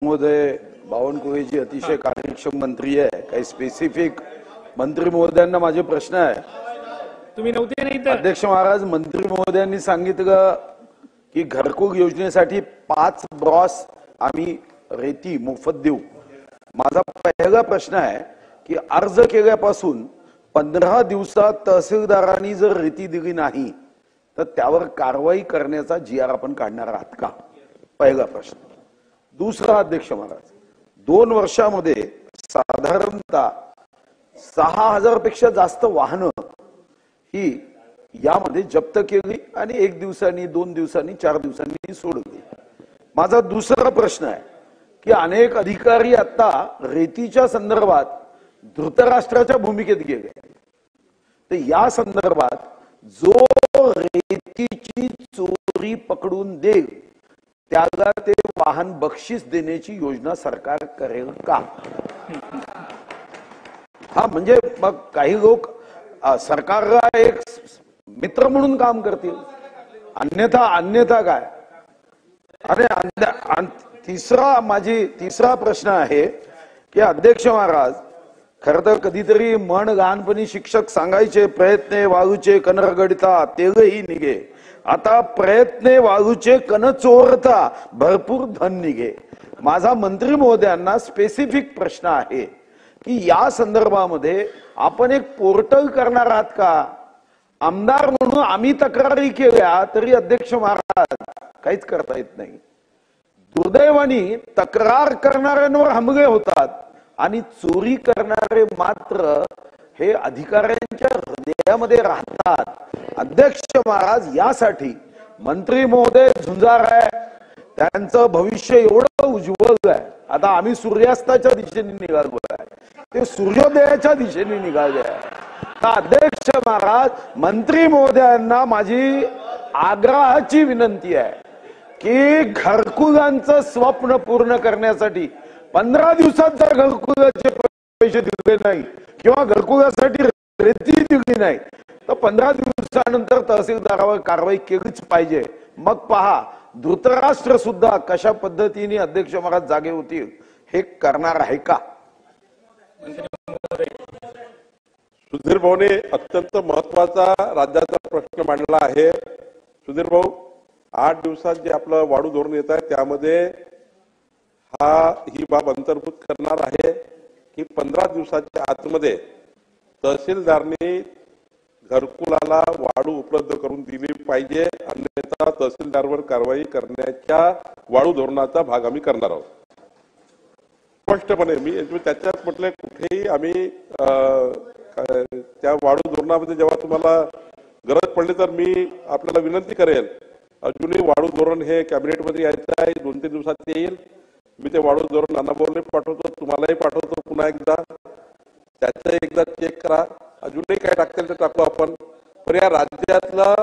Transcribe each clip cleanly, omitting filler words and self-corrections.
महोदय बावनकुळेजी अतिशय कार्यक्षम मंत्री आहे. काही स्पेसिफिक मंत्री महोदयांना माझे प्रश्न आहे. तुम्ही नव्हते नाही तर अध्यक्ष महाराज, मंत्री महोदयांनी सांगितलं की घरकुल योजनेसाठी 5 ब्रॉस आम्ही रेती मोफत देऊ. माझा पहिला प्रश्न आहे की अर्ज केल्यापासून 15 दिवसात तहसीलदारांनी जर रेती दिली नाही तर त्यावर कारवाई करण्याचा GR आपण काढणार आहात का? पहिला प्रश्न. दुसरा, अध्यक्ष महाराज, 2 वर्षामध्ये साधारणतः 6000 पेक्षा जास्त वाहनं ही यामध्ये जप्त केली आणि 1 दिवसांनी, 2 दिवसांनी, 4 दिवसांनी सोडली. माझा दुसरा प्रश्न आहे की अनेक अधिकारी आता रेतीच्या संदर्भात धृतराष्ट्राच्या भूमिकेत गेले. तर या संदर्भात जो रेतीची चोरी पकडून देईल त्याला ते वाहन बक्षीस देण्याची योजना सरकार करेल का? हा, म्हणजे मग काही लोक सरकारला एक मित्र म्हणून काम करतील, अन्यथा काय? आणि तिसरा प्रश्न आहे की अध्यक्ष महाराज, खर तर कधीतरी म्हण लहानपणी शिक्षक सांगायचे, प्रयत्ने वाळूचे कण रगडता तेलही निघे. आता प्रयत्ने वाळूचे कण चोरता भरपूर धन निघे. माझा मंत्री महोदयांना स्पेसिफिक प्रश्न आहे की या संदर्भामध्ये आपण एक पोर्टल करणार आहात का? आमदार म्हणून आम्ही तक्रारी केल्या तरी अध्यक्ष महाराज काहीच करता येत नाही. दुर्दैवाने तक्रार करणाऱ्यांवर हमले होतात आणि चोरी करणारे मात्र हे अधिकाऱ्यांच्या हृदयामध्ये राहतात. अध्यक्ष महाराज, यासाठी मंत्री महोदय झुंजार आहे, त्यांचं भविष्य एवढं उज्ज्वल आहे. आता आम्ही सूर्यास्ताच्या दिशेने निघालो आहे, ते सूर्योदयाच्या दिशेने निघाले आहे. अध्यक्ष महाराज, मंत्री महोदयांना माझी आग्रहाची विनंती आहे की घरकुलांचं स्वप्न पूर्ण करण्यासाठी 15 दिवसात जर घरकुलाचे पैसे दिले नाही किंवा घरकुलासाठी रेती दिली नाही तर 15 दिवसानंतर तहसीलदारावर कारवाई केलीच पाहिजे. मग पहा, धृतराष्ट्र सुद्धा कशा पद्धतीने अध्यक्ष महाराज जागे होतील हे करणार आहे का? सुधीर भाऊने अत्यंत महत्वाचा राज्याचा प्रश्न मांडला आहे. सुधीर भाऊ, 8 दिवसात जे आपलं वाढू धोरण येत आहे त्यामध्ये ही बाब अंतर्भूत करणार आहे की 15 दिवसाच्या आतमध्ये तहसीलदारने घरकुलाला वाढू उपलब्ध करून दिली पाहिजे, अन्यथा तहसीलदारवर कारवाई करण्याच्या वाढू धोरणाचा भाग आम्ही करणार आहोत. स्पष्टपणे मी त्याच्यात म्हटलं, कुठेही आम्ही त्या वाढू धोरणामध्ये जेव्हा तुम्हाला गरज पडली तर मी आपल्याला विनंती करेल, अजूनही वाढू धोरण हे कॅबिनेटमध्ये यायचं आहे, 2-3 दिवसात येईल. मी ते वाढू धोरण नानाभाऊला पाठवतो, तुम्हालाही पाठवतो. पुन्हा एकदा त्याचं एकदा चेक करा, अजूनही काय टाकतील ते टाकू आपण. पण या राज्यातला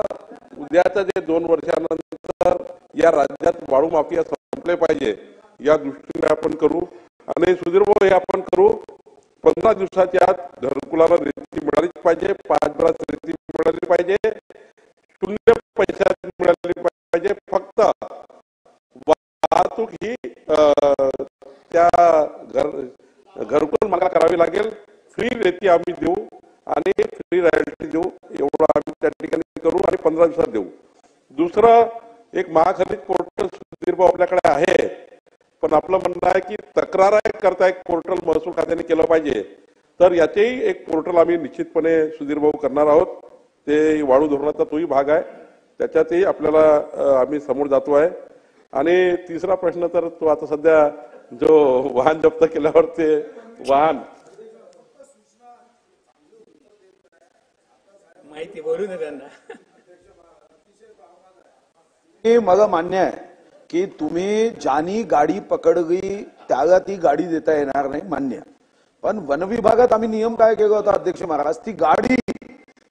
उद्याचं जे 2 वर्षानंतर या राज्यात वाळू माफिया संपले पाहिजे या दृष्टीने आपण करू. आणि सुधीर भाऊ, हे आपण करू. 15 दिवसाच्या आत घरकुलाला रेती मिळालीच पाहिजे, 5 ब्रॉस रेती मिळाली पाहिजे, 0 पैशात मिळाली पाहिजे. फक्त वाहतूक ही त्या घरकुल मागा करावी लागेल. फ्री रेती आम्ही देऊ आणि फ्री रॉयल्टी देऊ, एवढं आम्ही त्या ठिकाणी करू आणि 15 दिवसात देऊ. दुसरं, एक महाखनिज पोर्टल सुधीर भाऊ आपल्याकडे आहे, पण आपलं म्हणणं आहे की तक्रार करता एक पोर्टल महसूल खात्याने केलं पाहिजे. तर याचेही एक पोर्टल आम्ही निश्चितपणे सुधीर भाऊ करणार आहोत. ते वाढू धोरणाचा तोही भाग आहे, त्याच्यातही आपल्याला आम्ही समोर जातो आहे. आणि तिसरा प्रश्न, तर तो आता सध्या जो वाहन जप्त केल्यावर ते वाहन माहिती बोलू दे त्यांना. मला मान्य आहे की तुम्ही ज्यानी गाडी पकडली त्याला ती गाडी देता येणार नाही, मान्य. पण वन विभागात आम्ही नियम काय केला होता अध्यक्ष महाराज, ती गाडी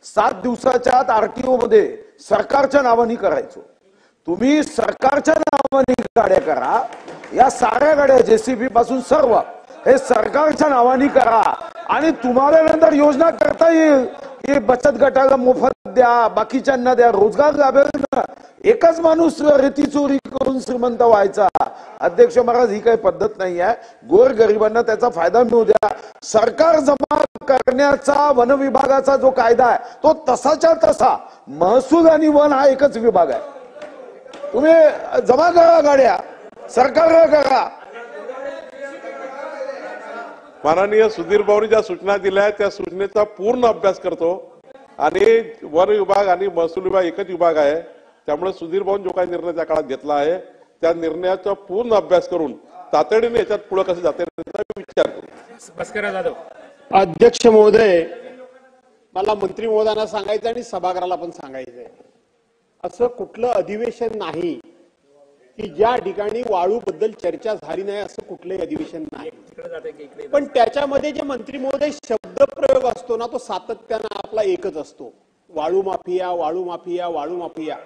7 दिवसाच्या आत RTO मध्ये सरकारच्या नावाने करायचो. तुम्ही सरकारच्या नावाने गाड्या करा, या साऱ्या गाड्या JCB पासून सर्व हे सरकारच्या नावाने करा आणि तुम्हाला नंतर योजना करता येईल की बचत गटाला मोफत द्या, बाकीच्यांना द्या, रोजगार लाभेल ना. एकच माणूस रेती चोरी करून श्रीमंत व्हायचा. अध्यक्ष महाराज, ही काही पद्धत नाही आहे. गोर गरिबांना त्याचा फायदा मिळू द्या. सरकार जमा करण्याचा वन विभागाचा जो कायदा आहे तो तसाच्या तसा. महसूल आणि वन हा एकच विभाग आहे. तुम्ही जमा करा गाड्या, सरकारला करा. माननीय सुधीर भाऊनी ज्या सूचना दिल्या त्या सूचनेचा पूर्ण अभ्यास करतो आणि वन विभाग आणि महसूल विभाग एकच विभाग आहे. त्यामुळे सुधीर भाऊन जो काही निर्णय त्या काळात घेतला आहे त्या निर्णयाचा पूर्ण अभ्यास करून तातडीने याच्यात पुढे कसं जाते विचार करू. भास्करराव जाधव. अध्यक्ष महोदय, मला मंत्री महोदयांना सांगायचं आणि सभागृहाला पण सांगायचंय, असं कुठलं अधिवेशन नाही की ज्या ठिकाणी वाळू बद्दल चर्चा झाली नाही, असं कुठलंही अधिवेशन नाही. पण त्याच्यामध्ये जे मंत्री महोदय शब्द प्रयोग असतो ना, तो सातत्यानं आपला एकच असतो, वाळू माफिया, वाळू माफिया, वाळू माफिया.